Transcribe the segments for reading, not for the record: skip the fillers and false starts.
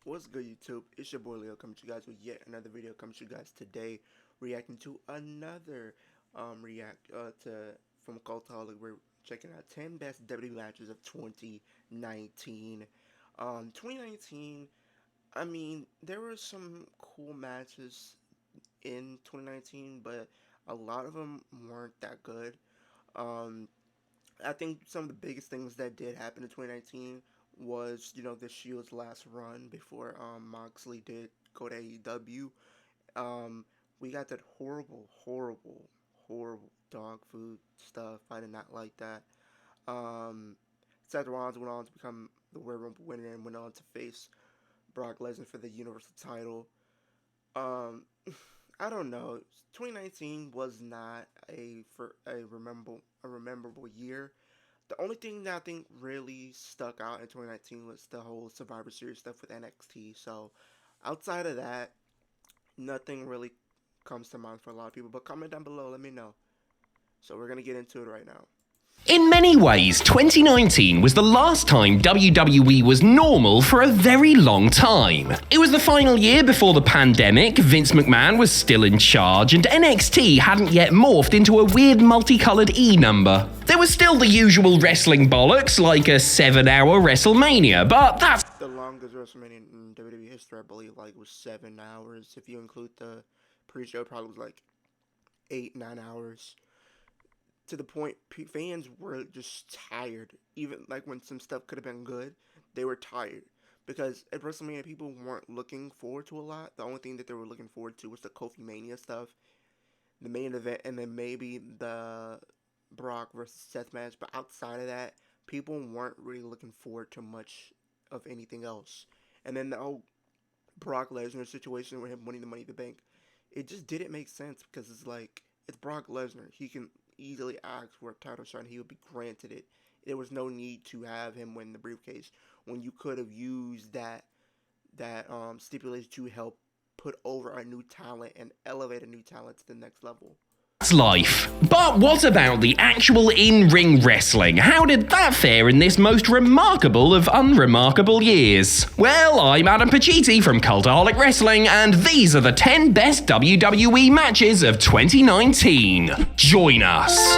What's good, YouTube? It's your boy Leo coming to you guys with yet another video. Coming to you guys today, reacting to another from Cultaholic. We're checking out 10 best WWE matches of 2019. 2019. I mean, there were some cool matches in 2019, but a lot of them weren't that good. I think some of the biggest things that did happen in 2019 was, the Shield's last run before Moxley did go to AEW. We got that horrible dog food stuff. I did not like that. Seth Rollins went on to become the Royal Rumble winner and went on to face Brock Lesnar for the Universal title. I don't know. 2019 was not a memorable year. The only thing that I think really stuck out in 2019 was the whole Survivor Series stuff with NXT. So, outside of that, nothing really comes to mind for a lot of people. But comment down below, let me know. So, we're going to get into it right now. In many ways, 2019 was the last time WWE was normal for a very long time. It was the final year before the pandemic, Vince McMahon was still in charge, and NXT hadn't yet morphed into a weird multicolored E number. There was still the usual wrestling bollocks, like a 7-hour WrestleMania, but that's the longest WrestleMania in WWE history, I believe, it was 7 hours. If you include the pre-show, it probably was like 8-9 hours. To the point, fans were just tired. Even when some stuff could have been good, they were tired. Because at WrestleMania, people weren't looking forward to a lot. The only thing that they were looking forward to was the Kofi Mania stuff, the main event, and then maybe the Brock versus Seth match. But outside of that, people weren't really looking forward to much of anything else. And then the whole Brock Lesnar situation with him winning the Money in the Bank, it just didn't make sense because it's Brock Lesnar. He can easily ask for a title shot and he would be granted it. There was no need to have him win the briefcase when you could have used that stipulation to help put over a new talent and elevate a new talent to the next level. Life. But what about the actual in-ring wrestling? How did that fare in this most remarkable of unremarkable years? Well, I'm Adam Pacitti from Cultaholic Wrestling, and these are the 10 best WWE matches of 2019. Join us.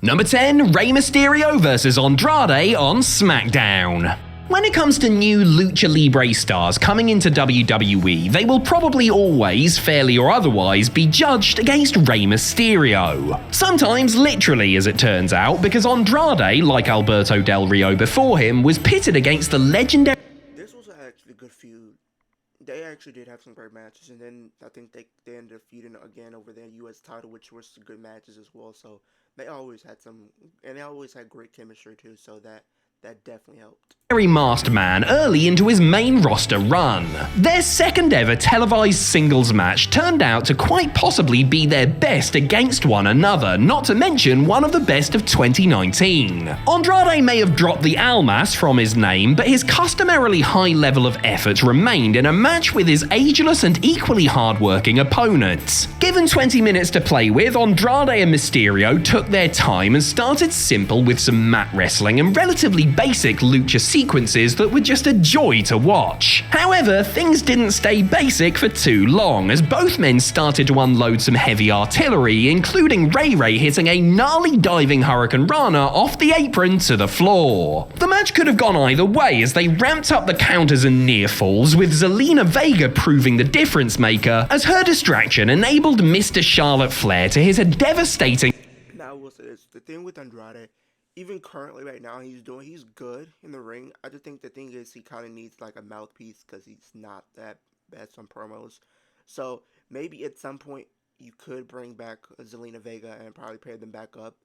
Number 10, Rey Mysterio vs. Andrade on SmackDown. When it comes to new Lucha Libre stars coming into WWE, they will probably always, fairly or otherwise, be judged against Rey Mysterio. Sometimes literally, as it turns out, because Andrade, like Alberto Del Rio before him, was pitted against the legendary... This was actually a good feud. They actually did have some great matches, and then I think they ended up feuding again over their U.S. title, which was some good matches as well, so they always had and they always had great chemistry too, so that definitely helped. Masked man early into his main roster run. Their second ever televised singles match turned out to quite possibly be their best against one another, not to mention one of the best of 2019. Andrade may have dropped the Almas from his name, but his customarily high level of effort remained in a match with his ageless and equally hardworking opponents. Given 20 minutes to play with, Andrade and Mysterio took their time and started simple with some mat wrestling and relatively basic lucha sequences that were just a joy to watch. However, things didn't stay basic for too long, as both men started to unload some heavy artillery, including Rey hitting a gnarly diving Hurricane Rana off the apron to the floor. The match could have gone either way, as they ramped up the counters and near falls, with Zelina Vega proving the difference maker, as her distraction enabled Mr. Charlotte Flair to hit a devastating... Now, I will say this, the thing with Andrade, even currently right now, he's good in the ring. I just think the thing is he kind of needs a mouthpiece because he's not that bad on promos. So maybe at some point you could bring back Zelina Vega and probably pair them back up.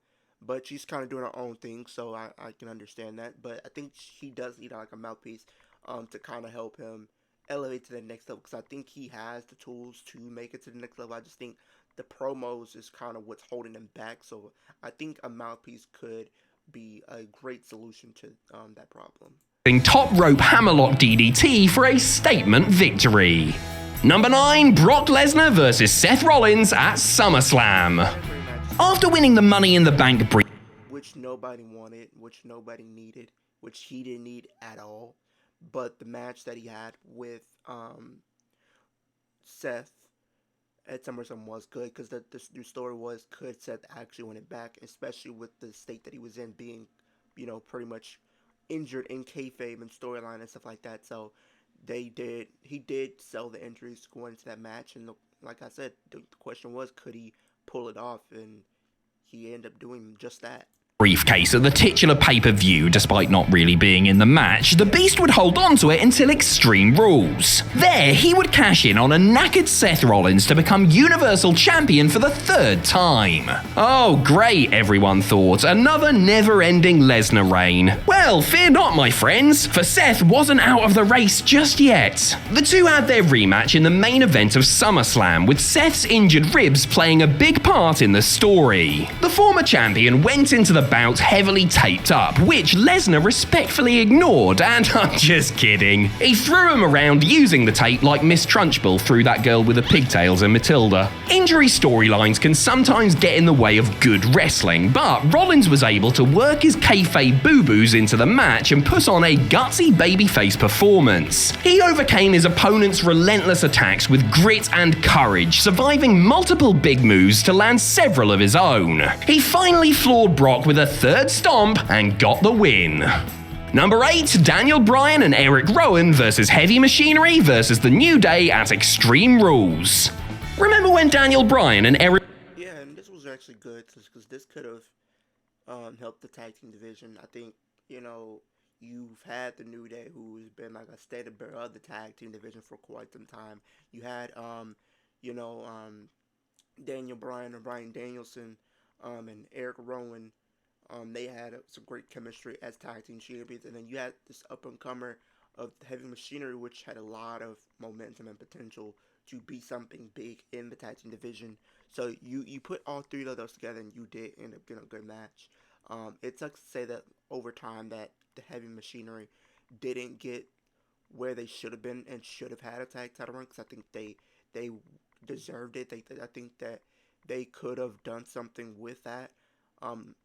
But she's kind of doing her own thing, so I can understand that. But I think she does need a mouthpiece to kind of help him elevate to the next level, because I think he has the tools to make it to the next level. I just think the promos is kind of what's holding him back. So I think a mouthpiece could be a great solution to that problem. Top rope hammerlock DDT for a statement victory. Number 9, Brock Lesnar vs. Seth Rollins at SummerSlam. After winning the Money in the Bank which nobody wanted, which nobody needed, which he didn't need at all. but the match that he had with Seth at SummerSlam was good because the new story was, could Seth actually win it back, especially with the state that he was in, being, pretty much injured in kayfabe and storyline and stuff like that. So he did sell the injuries going into that match, and like I said, the question was, could he pull it off, and he ended up doing just that. Briefcase at the titular pay-per-view. Despite not really being in the match, the Beast would hold on to it until Extreme Rules. There, he would cash in on a knackered Seth Rollins to become Universal Champion for the 3rd time. Oh great, everyone thought, another never-ending Lesnar reign. Well, fear not, my friends, for Seth wasn't out of the race just yet. The two had their rematch in the main event of SummerSlam, with Seth's injured ribs playing a big part in the story. The former champion went into the bout heavily taped up, which Lesnar respectfully ignored, and I'm just kidding. He threw him around using the tape like Miss Trunchbull threw that girl with the pigtails in Matilda. Injury storylines can sometimes get in the way of good wrestling, but Rollins was able to work his kayfabe boo-boos into the match and put on a gutsy babyface performance. He overcame his opponent's relentless attacks with grit and courage, surviving multiple big moves to land several of his own. He finally floored Brock with a 3rd stomp and got the win. Number 8, Daniel Bryan and Eric Rowan versus Heavy Machinery versus The New Day at Extreme Rules. Remember when Daniel Bryan and Eric... Yeah, and this was actually good because this could have helped the tag team division. I think, you've had The New Day, who's been like a standard bearer of the tag team division for quite some time. You had, Daniel Bryan or Bryan Danielson and Eric Rowan. They had some great chemistry as tag team champions, and then you had this up-and-comer of Heavy Machinery, which had a lot of momentum and potential to be something big in the tag team division. So you put all 3 of those together, and you did end up getting a good match. It sucks to say that over time that the Heavy Machinery didn't get where they should have been and should have had a tag title run, because I think they deserved it. I think that they could have done something with that.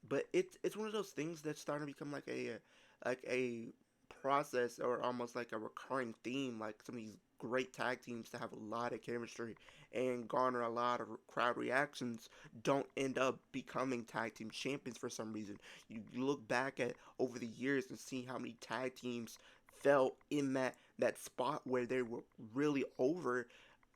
But it's one of those things that's starting to become like a process, or almost like a recurring theme. Like some of these great tag teams that have a lot of chemistry and garner a lot of crowd reactions don't end up becoming tag team champions for some reason. You look back at over the years and see how many tag teams fell in that spot where they were really over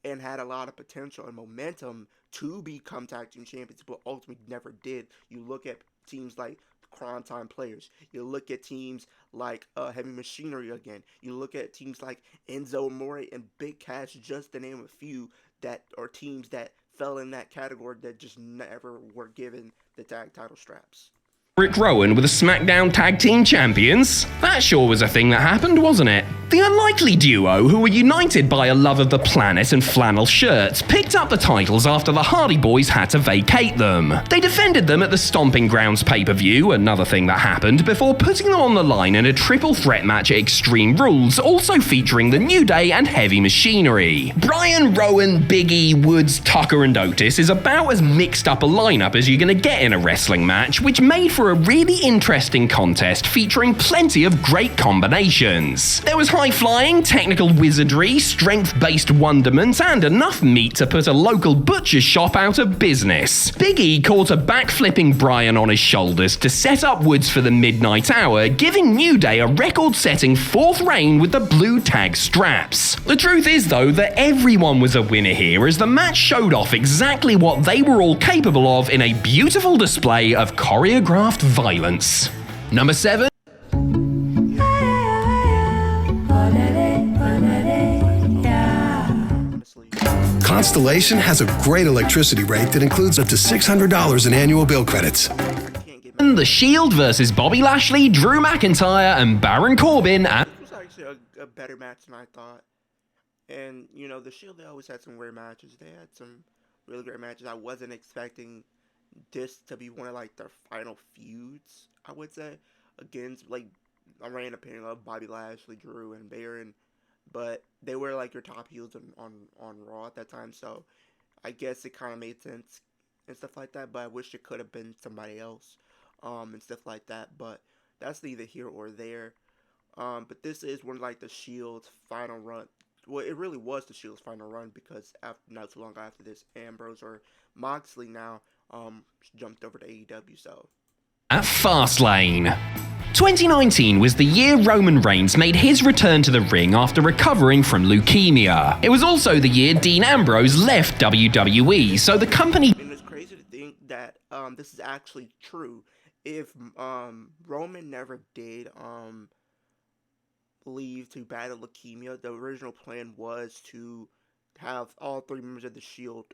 and had a lot of potential and momentum to become tag team champions, but ultimately never did. You look at teams like Crime Time Players. You look at teams like Heavy Machinery again. You look at teams like Enzo Amore and Big Cass, just to name a few, that are teams that fell in that category that just never were given the tag title straps. Eric Rowan were the SmackDown Tag Team Champions? That sure was a thing that happened, wasn't it? The unlikely duo, who were united by a love of the planet and flannel shirts, picked up the titles after the Hardy Boys had to vacate them. They defended them at the Stomping Grounds pay-per-view, another thing that happened, before putting them on the line in a triple threat match at Extreme Rules, also featuring The New Day and Heavy Machinery. Bryan, Rowan, Big E, Woods, Tucker and Otis is about as mixed up a lineup as you're gonna get in a wrestling match, which made for a really interesting contest featuring plenty of great combinations. There was high-flying, technical wizardry, strength-based wonderment, and enough meat to put a local butcher shop out of business. Big E caught a backflipping Bryan on his shoulders to set up Woods for the midnight hour, giving New Day a record-setting 4th reign with the blue tag straps. The truth is, though, that everyone was a winner here, as the match showed off exactly what they were all capable of in a beautiful display of choreographed violence. Number 7. Constellation has a great electricity rate that includes up to $600 in annual bill credits. The Shield versus Bobby Lashley, Drew McIntyre, and Baron Corbin. This was actually a better match than I thought. And, the Shield, they always had some weird matches. They had some really great matches. I wasn't expecting this to be one of, their final feuds, I would say, against, a random pairing of Bobby Lashley, Drew, and Baron. But they were, your top heels on Raw at that time, so I guess it kind of made sense and stuff like that, but I wish it could have been somebody else, and stuff like that, but that's neither here or there. But this is one of like the Shield's final run. Well, it really was the Shield's final run because not too long after this, Ambrose or Moxley now jumped over to AEW. So at Fastlane. 2019 was the year Roman Reigns made his return to the ring after recovering from leukemia. It was also the year Dean Ambrose left WWE, so the company... And it's crazy to think that this is actually true. If Roman never did leave to battle leukemia, the original plan was to have all 3 members of the Shield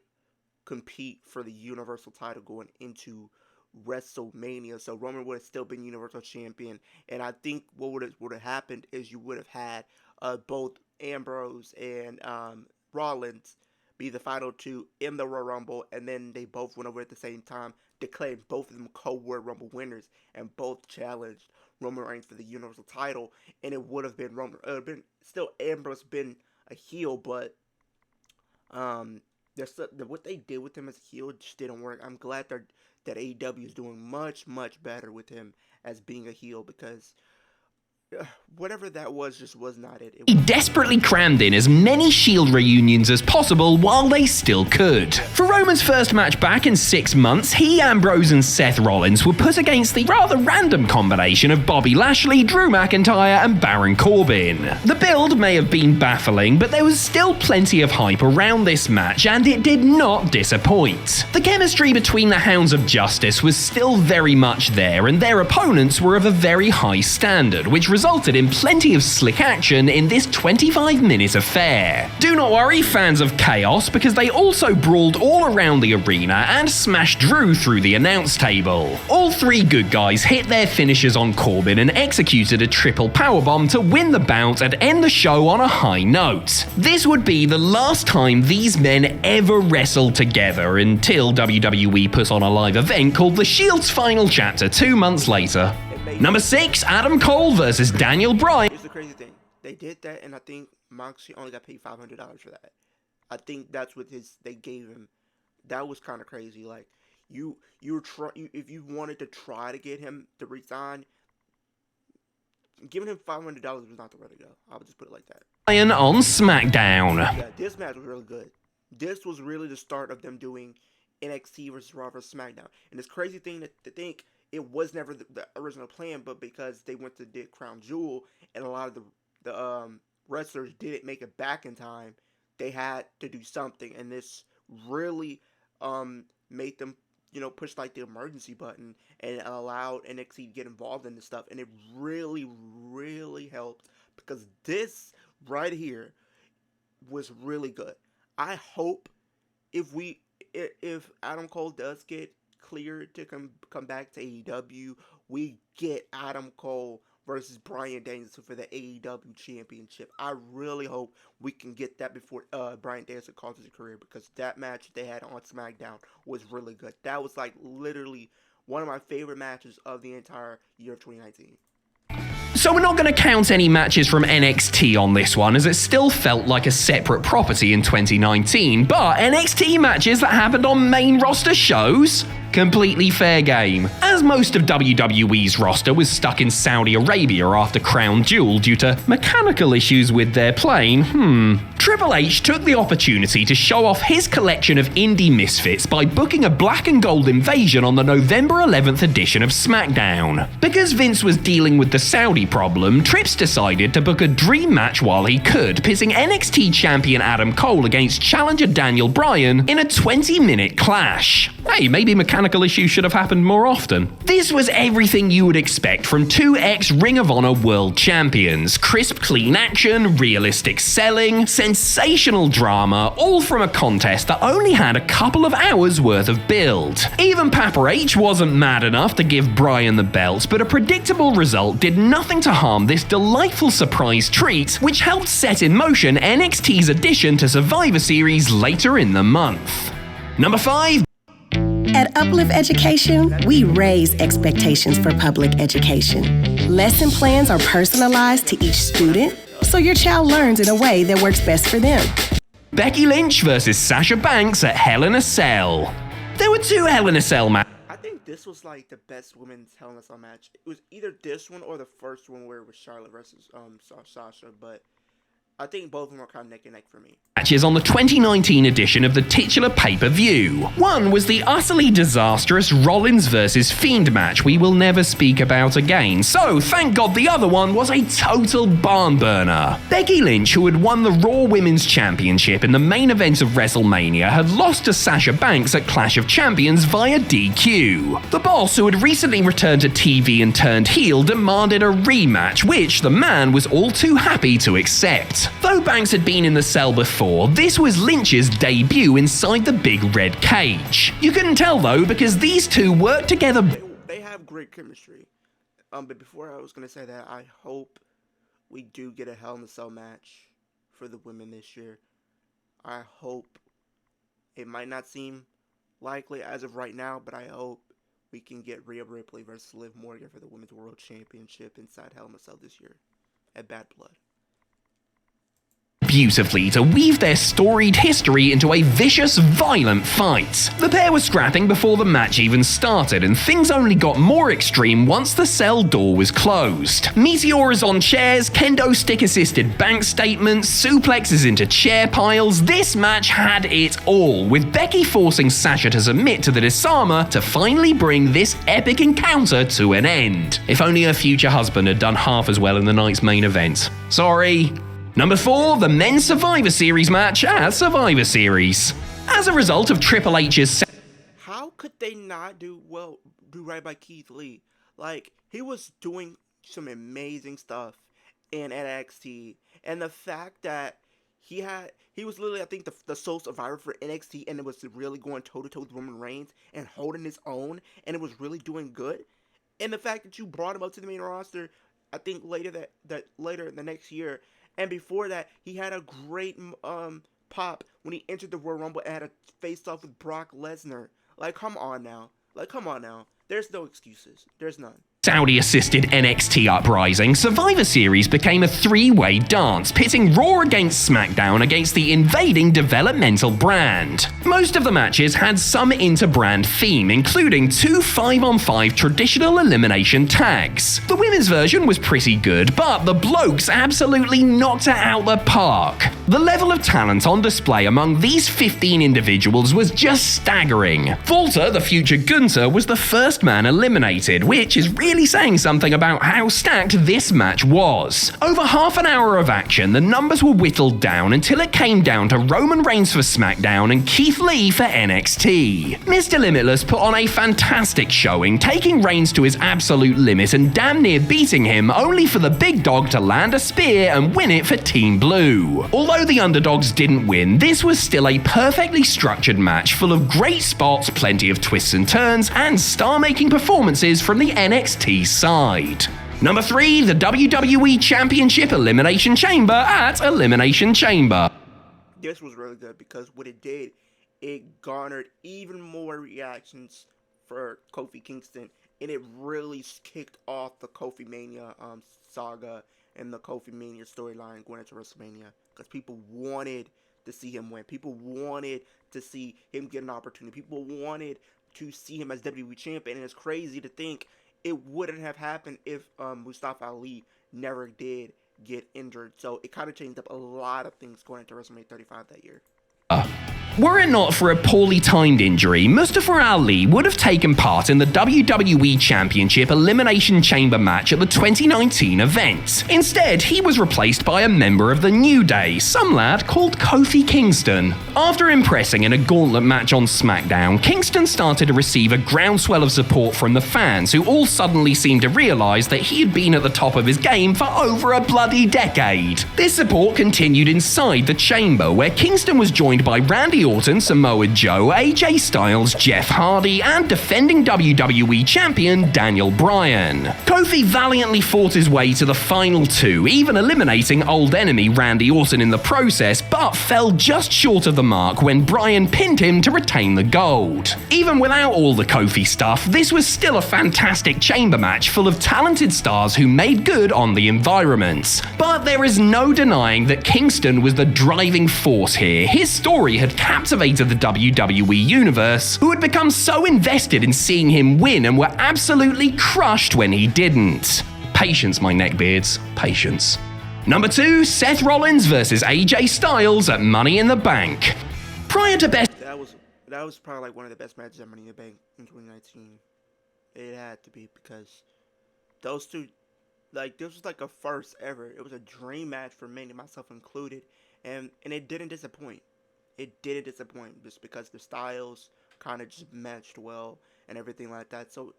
compete for the Universal title going into WrestleMania, so Roman would have still been Universal Champion, and I think what would have happened is you would have had both Ambrose and Rollins be the final 2 in the Royal Rumble, and then they both went over at the same time, declared both of them co-Royal Rumble winners, and both challenged Roman Reigns for the Universal title, and it would have been still Ambrose been a heel, but what they did with him as a heel just didn't work. I'm glad that AEW is doing much better with him as being a heel, because whatever that was just was not it. He desperately crammed in as many Shield reunions as possible while they still could. For Roman's first match back in 6 months, he, Ambrose, and Seth Rollins were put against the rather random combination of Bobby Lashley, Drew McIntyre, and Baron Corbin. The build may have been baffling, but there was still plenty of hype around this match, and it did not disappoint. The chemistry between the Hounds of Justice was still very much there, and their opponents were of a very high standard, which resulted in plenty of slick action in this 25-minute affair. Do not worry, fans of Chaos, because they also brawled all around the arena and smashed Drew through the announce table. All 3 good guys hit their finishes on Corbin and executed a triple powerbomb to win the bout and end the show on a high note. This would be the last time these men ever wrestled together until WWE put on a live event called The Shield's Final Chapter 2 months later. Number 6, Adam Cole versus Daniel Bryan. Here's the crazy thing. They did that, and I think Moxley only got paid $500 for that. I think that's what they gave him. That was kind of crazy. Like, if you wanted to try to get him to resign, giving him $500 was not the way to go. I would just put it like that. Bryan on SmackDown. Yeah, this match was really good. This was really the start of them doing NXT versus Raw versus SmackDown. And it's crazy thing to think it was never the original plan, but because they went to the Crown Jewel and a lot of the wrestlers didn't make it back in time, they had to do something, and this really made them, push like the emergency button and allowed NXT to get involved in this stuff, and it really helped, because this right here was really good. I hope if Adam Cole does get cleared to come back to AEW, we get Adam Cole versus Bryan Danielson for the AEW Championship. I really hope we can get that before Bryan Danielson calls his career, because that match they had on SmackDown was really good. That was like literally one of my favorite matches of the entire year of 2019. So we're not going to count any matches from NXT on this one, as it still felt like a separate property in 2019, but NXT matches that happened on main roster shows? Completely fair game. As most of WWE's roster was stuck in Saudi Arabia after Crown Jewel due to mechanical issues with their plane, Triple H took the opportunity to show off his collection of indie misfits by booking a black and gold invasion on the November 11th edition of SmackDown. Because Vince was dealing with the Saudi problem, Trips decided to book a dream match while he could, pitting NXT champion Adam Cole against challenger Daniel Bryan in a 20-minute clash. Hey, maybe mechanical issues should have happened more often. This was everything you would expect from 2 ex-Ring of Honor world champions. Crisp, clean action, realistic selling, sensational drama, all from a contest that only had a couple of hours worth of build. Even Papa H wasn't mad enough to give Bryan the belt, but a predictable result did nothing to harm this delightful surprise treat, which helped set in motion NXT's addition to Survivor Series later in the month. Number 5. At Uplift Education, we raise expectations for public education. Lesson plans are personalized to each student, so your child learns in a way that works best for them. Becky Lynch versus Sasha Banks at Hell in a Cell. There were 2 Hell in a Cell matches. I think this was like the best women's Hell in a Cell match. It was either this one or the first one where it was Charlotte versus Sasha, but I think both of them are kind of neck and neck for me. Matches on the 2019 edition of the titular pay-per-view. One was the utterly disastrous Rollins vs Fiend match we will never speak about again, so thank God the other one was a total barn burner. Becky Lynch, who had won the Raw Women's Championship in the main event of WrestleMania, had lost to Sasha Banks at Clash of Champions via DQ. The Boss, who had recently returned to TV and turned heel, demanded a rematch, which the man was all too happy to accept. Though Banks had been in the cell before, this was Lynch's debut inside the big red cage. You couldn't tell though, because these two worked together. They have great chemistry. But before I was gonna say that, I hope we do get a Hell in a Cell match for the women this year. I hope. It might not seem likely as of right now, but I hope we can get Rhea Ripley versus Liv Morgan for the Women's World Championship inside Hell in a Cell this year at Bad Blood. Beautifully to weave their storied history into a vicious, violent fight. The pair were scrapping before the match even started, and things only got more extreme once the cell door was closed. Meteors on chairs, kendo stick-assisted bank statements, suplexes into chair piles. This match had it all, with Becky forcing Sasha to submit to the disarmer to finally bring this epic encounter to an end. If only her future husband had done half as well in the night's main event. Sorry. Number 4, the Men's Survivor Series match at Survivor Series. As a result of Triple H's... How could they not do right by Keith Lee? Like, he was doing some amazing stuff in NXT, and the fact that he was literally, I think, the sole survivor for NXT, and it was really going toe-to-toe with Roman Reigns and holding his own, and it was really doing good. And the fact that you brought him up to the main roster, I think later later the next year. And before that, he had a great pop when he entered the Royal Rumble and had a face-off with Brock Lesnar. Like, come on now. There's no excuses. There's none. Saudi-assisted NXT uprising, Survivor Series became a three-way dance, pitting Raw against SmackDown against the invading developmental brand. Most of the matches had some inter-brand theme, including 2 5-on-5 traditional elimination tags. The women's version was pretty good, but the blokes absolutely knocked it out the park. The level of talent on display among these 15 individuals was just staggering. Walter, the future Gunther, was the first man eliminated, which is really saying something about how stacked this match was. Over half an hour of action, the numbers were whittled down until it came down to Roman Reigns for SmackDown and Keith Lee for NXT. Mr. Limitless put on a fantastic showing, taking Reigns to his absolute limit and damn near beating him, only for the big dog to land a spear and win it for Team Blue. Although the underdogs didn't win, this was still a perfectly structured match full of great spots, plenty of twists and turns, and star-making performances from the NXT side. Number 3, the WWE Championship Elimination Chamber at Elimination Chamber. This was really good because what it did, it garnered even more reactions for Kofi Kingston, and it really kicked off the Kofi Mania saga and the Kofi Mania storyline going into WrestleMania, because people wanted to see him win. People wanted to see him get an opportunity. People wanted to see him as WWE champion, and it's crazy to think it wouldn't have happened if Mustafa Ali never did get injured. So it kind of changed up a lot of things going into WrestleMania 35 that year. Were it not for a poorly timed injury, Mustafa Ali would have taken part in the WWE Championship Elimination Chamber match at the 2019 event. Instead, he was replaced by a member of the New Day, some lad called Kofi Kingston. After impressing in a gauntlet match on SmackDown, Kingston started to receive a groundswell of support from the fans, who all suddenly seemed to realise that he had been at the top of his game for over a bloody decade. This support continued inside the chamber, where Kingston was joined by Randy Orton, Samoa Joe, AJ Styles, Jeff Hardy, and defending WWE champion Daniel Bryan. Kofi valiantly fought his way to the final 2, even eliminating old enemy Randy Orton in the process, but fell just short of the mark when Bryan pinned him to retain the gold. Even without all the Kofi stuff, this was still a fantastic chamber match full of talented stars who made good on the environment. But there is no denying that Kingston was the driving force here. His story had carried captivated the WWE Universe, who had become so invested in seeing him win and were absolutely crushed when he didn't. Patience, my neckbeards, patience. Number 2, Seth Rollins versus AJ Styles at Money in the Bank. Prior to Best... That was probably like one of the best matches at Money in the Bank in 2019. It had to be, because those two, like, this was like a first ever. It was a dream match for many, myself included, and it didn't disappoint. It didn't disappoint just because the styles kind of just matched well and everything like that. So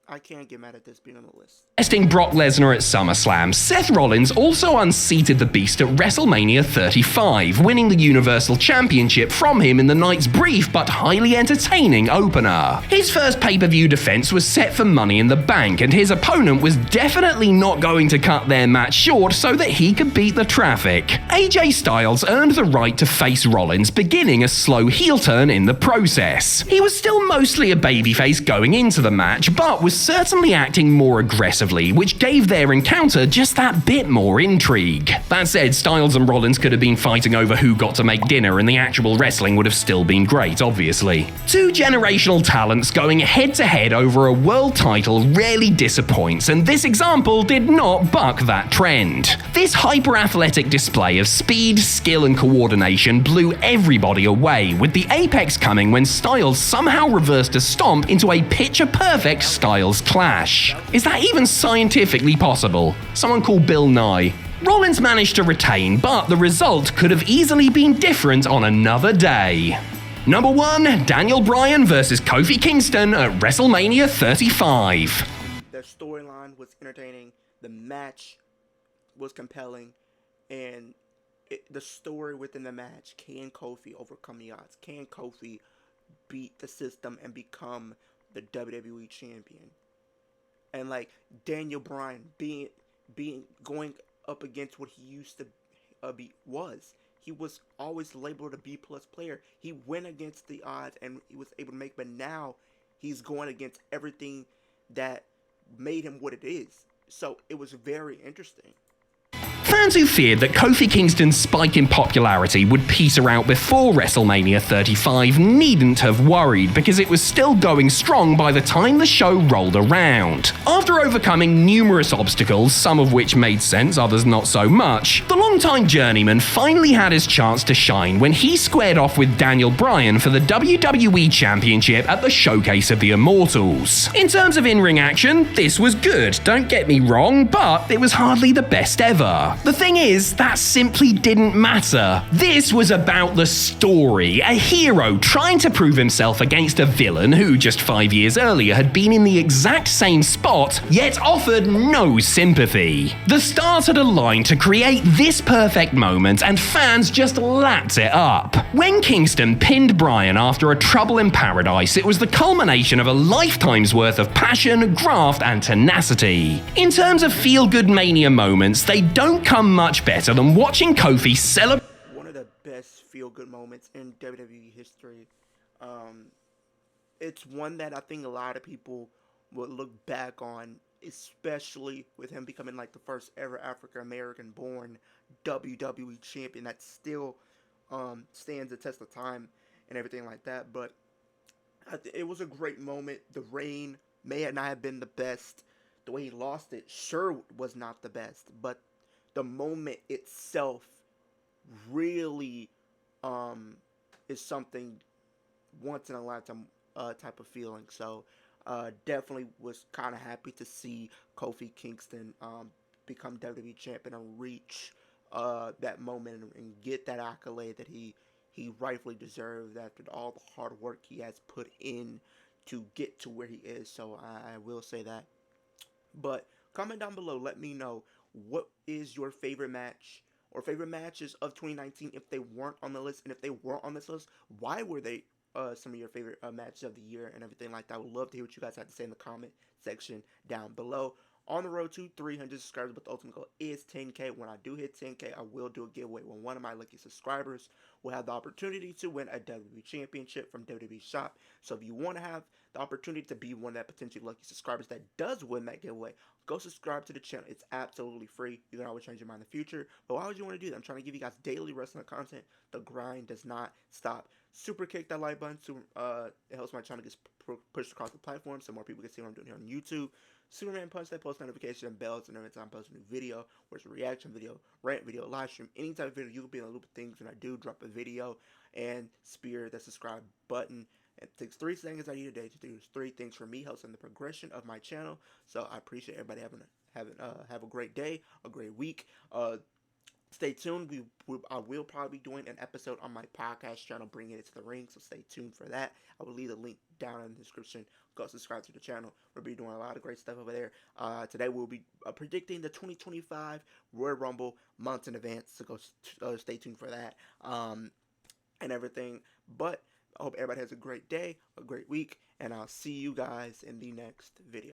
I can't get mad at this being on the list. Besting Brock Lesnar at SummerSlam, Seth Rollins also unseated the Beast at WrestleMania 35, winning the Universal Championship from him in the night's brief but highly entertaining opener. His first pay-per-view defense was set for Money in the Bank, and his opponent was definitely not going to cut their match short so that he could beat the traffic. AJ Styles earned the right to face Rollins, beginning a slow heel turn in the process. He was still mostly a babyface going into the match, but was certainly acting more aggressively, which gave their encounter just that bit more intrigue. That said, Styles and Rollins could have been fighting over who got to make dinner, and the actual wrestling would have still been great, obviously. Two generational talents going head-to-head over a world title rarely disappoints, and this example did not buck that trend. This hyper-athletic display of speed, skill, and coordination blew everybody away, with the apex coming when Styles somehow reversed a stomp into a picture-perfect Styles clash. Is that even scientifically possible? Someone call Bill Nye. Rollins managed to retain, but the result could have easily been different on another day. Number 1, Daniel Bryan versus Kofi Kingston at WrestleMania 35. Their storyline was entertaining, the match was compelling, and the story within the match, can Kofi overcome the odds? Can Kofi beat the system and become the WWE champion? And like Daniel Bryan being going up against what he used to he was always labeled a B+ player. He went against the odds and he was able to make, but now he's going against everything that made him what it is. So it was very interesting. Fans who feared that Kofi Kingston's spike in popularity would peter out before WrestleMania 35 needn't have worried, because it was still going strong by the time the show rolled around. After overcoming numerous obstacles, some of which made sense, others not so much, the longtime journeyman finally had his chance to shine when he squared off with Daniel Bryan for the WWE Championship at the Showcase of the Immortals. In terms of in-ring action, this was good, don't get me wrong, but it was hardly the best ever. The thing is, that simply didn't matter. This was about the story, a hero trying to prove himself against a villain who just 5 years earlier had been in the exact same spot, yet offered no sympathy. The stars had aligned to create this perfect moment, and fans just lapped it up. When Kingston pinned Bryan after a Trouble in Paradise, it was the culmination of a lifetime's worth of passion, graft, and tenacity. In terms of feel-good Mania moments, they don't come much better than watching Kofi celebrate. One of the best feel-good moments in WWE history. It's one that I think a lot of people would look back on, especially with him becoming like the first ever African-American born WWE champion that still stands the test of time and everything like that. But it was a great moment. The reign may not have been the best. The way he lost it sure was not the best, but the moment itself really is something once in a lifetime type of feeling. So definitely was kind of happy to see Kofi Kingston become WWE champion and reach that moment and get that accolade that he rightfully deserved after all the hard work he has put in to get to where he is. So I will say that. But comment down below, let me know, what is your favorite match or favorite matches of 2019 if they weren't on the list, and if they were on this list, why were they some of your favorite matches of the year and everything like that. I would love to hear what you guys have to say in the comment section down below. On the road to 300 subscribers, but the ultimate goal is 10K. When I do hit 10K, I will do a giveaway when one of my lucky subscribers will have the opportunity to win a WWE Championship from WWE Shop. So if you want to have the opportunity to be one of that potentially lucky subscribers that does win that giveaway, go subscribe to the channel. It's absolutely free. You can always change your mind in the future. But why would you want to do that? I'm trying to give you guys daily wrestling content. The grind does not stop. Super kick that like button. It helps my channel get pushed across the platform so more people can see what I'm doing here on YouTube. Superman Punch, that post notification bells, and every time I post a new video, whether it's a reaction video, rant video, live stream, any type of video, you will be in the loop of things when I do drop a video. And spear that subscribe button. It takes 3 seconds I need a day to do 3 things for me, helps in the progression of my channel. So I appreciate everybody have a great day, a great week. Stay tuned. I will probably be doing an episode on my podcast channel, bringing it to the ring. So stay tuned for that. I will leave the link down in the description. Go subscribe to the channel. We'll be doing a lot of great stuff over there. Today we'll be predicting the 2025 Royal Rumble months in advance. So go stay tuned for that. And everything. But I hope everybody has a great day, a great week, and I'll see you guys in the next video.